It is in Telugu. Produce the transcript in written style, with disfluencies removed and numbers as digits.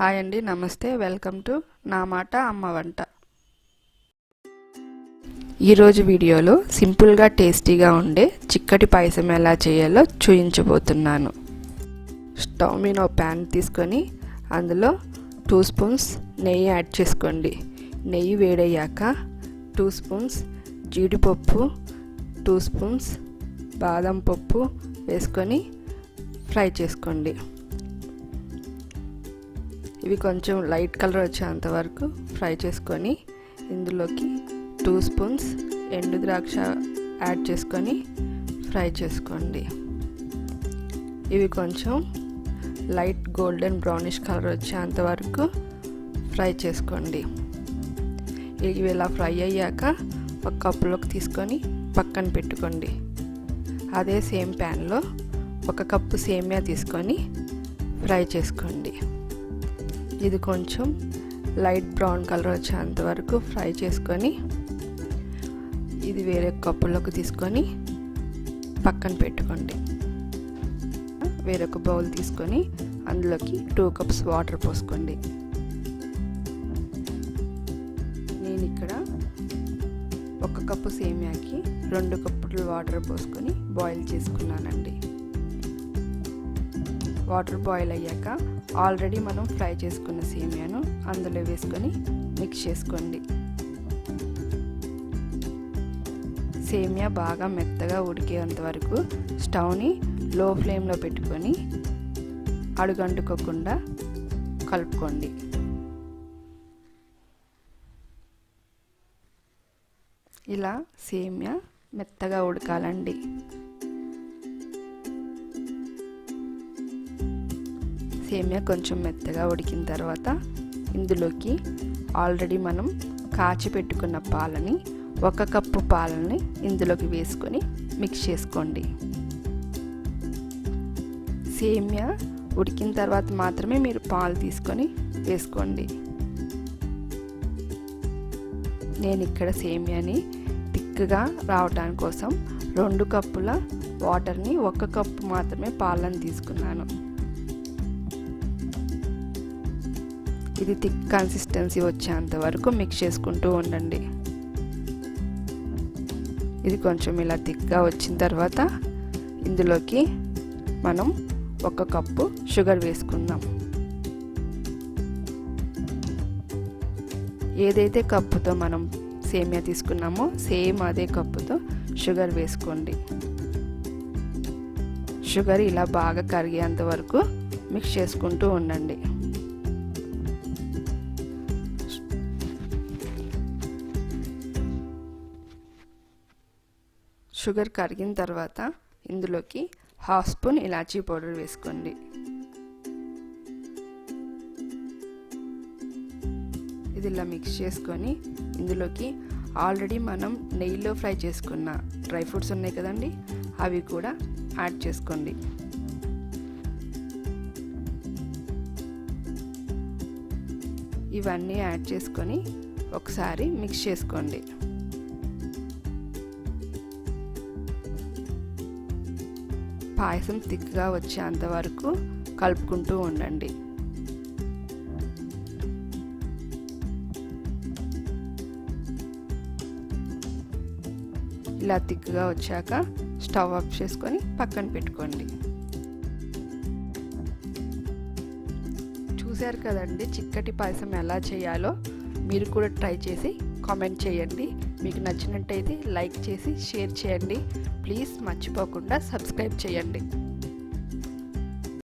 హాయ్ అండి, నమస్తే. వెల్కమ్ టు నా మాట అమ్మ వంట. ఈరోజు వీడియోలో సింపుల్గా టేస్టీగా ఉండే చిక్కటి పాయసం ఎలా చేయాలో చూపించబోతున్నాను. స్టవ్ మీద ప్యాన్ తీసుకొని అందులో 2 స్పూన్స్ నెయ్యి యాడ్ చేసుకోండి. నెయ్యి వేడయ్యాక 2 స్పూన్స్ జీడిపప్పు, 2 స్పూన్స్ బాదం పప్పు వేసుకొని ఫ్రై చేసుకోండి. ఇవి కొంచెం లైట్ కలర్ వచ్చేంత వరకు ఫ్రై చేసుకొని ఇందులోకి 2 స్పూన్స్ ఎండు ద్రాక్ష యాడ్ చేసుకొని ఫ్రై చేసుకోండి. ఇవి కొంచెం లైట్ గోల్డెన్ బ్రౌనిష్ కలర్ వచ్చేంత వరకు ఫ్రై చేసుకోండి. ఇవి ఇలా ఫ్రై అయ్యాక ఒక కప్పులోకి తీసుకొని పక్కన పెట్టుకోండి. అదే సేమ్ ప్యాన్లో 1 కప్పు సేమియా తీసుకొని ఫ్రై చేసుకోండి. ఇది కొంచెం లైట్ బ్రౌన్ కలర్ వచ్చేంత వరకు ఫ్రై చేసుకొని ఇది వేరే కప్పులోకి తీసుకొని పక్కన పెట్టుకోండి. వేరొక బౌల్ తీసుకొని అందులోకి 2 కప్స్ వాటర్ పోసుకోండి. నేను ఇక్కడ 1 కప్పు సేమియాకి 2 కప్పులు వాటర్ పోసుకొని బాయిల్ చేసుకున్నానండి. వాటర్ బాయిల్ అయ్యాక ఆల్రెడీ మనం ఫ్రై చేసుకున్న సేమియాను అందులో వేసుకొని మిక్స్ చేసుకోండి. సేమియా బాగా మెత్తగా ఉడికేంత వరకు స్టవ్ని లో ఫ్లేమ్లో పెట్టుకొని అడుగంటుకోకుండా కలుపుకోండి. ఇలా సేమియా మెత్తగా ఉడకాలండి. సేమియా కొంచెం మెత్తగా ఉడికిన తర్వాత ఇందులోకి ఆల్రెడీ మనం కాచి పెట్టుకున్న పాలని 1 కప్పు పాలని ఇందులోకి వేసుకొని మిక్స్ చేసుకోండి. సేమియా ఉడికిన తర్వాత మాత్రమే మీరు పాలు తీసుకొని వేసుకోండి. నేను ఇక్కడ సేమియాని థిక్గా రావడానికి కోసం 2 కప్పుల వాటర్ని 1 కప్పు మాత్రమే పాలను తీసుకున్నాను. ఇది థిక్ కన్సిస్టెన్సీ వచ్చేంత వరకు మిక్స్ చేసుకుంటూ ఉండండి. ఇది కొంచెం ఇలా థిక్గా వచ్చిన తర్వాత ఇందులోకి మనం 1 కప్పు షుగర్ వేసుకుందాం. ఏదైతే కప్పుతో మనం సేమియా తీసుకున్నామో సేమ్ అదే కప్పుతో షుగర్ వేసుకోండి. షుగర్ ఇలా బాగా కరిగేంత వరకు మిక్స్ చేసుకుంటూ ఉండండి. షుగర్ కరిగిన తర్వాత ఇందులోకి 1/2 స్పూన్ ఇలాచీ పౌడర్ వేసుకోండి. ఇది ఇలా మిక్స్ చేసుకొని ఇందులోకి ఆల్రెడీ మనం నెయ్యిలో ఫ్రై చేసుకున్న డ్రై ఫ్రూట్స్ ఉన్నాయి కదండి, అవి కూడా యాడ్ చేసుకోండి. ఇవన్నీ యాడ్ చేసుకొని ఒకసారి మిక్స్ చేసుకోండి. పాయసం థిక్గా వచ్చేంత వరకు కలుపుకుంటూ ఉండండి. ఇలా థిక్గా వచ్చాక స్టవ్ ఆఫ్ చేసుకొని పక్కన పెట్టుకోండి. చూశారు కదండి చిక్కటి పాయసం ఎలా చేయాలో. మీరు కూడా ట్రై చేసి కామెంట్ చేయండి. మీకు నచ్చినట్టయితే లైక్ చేసి షేర్ చేయండి. ప్లీజ్ మర్చిపోకుండా సబ్స్క్రైబ్ చేయండి.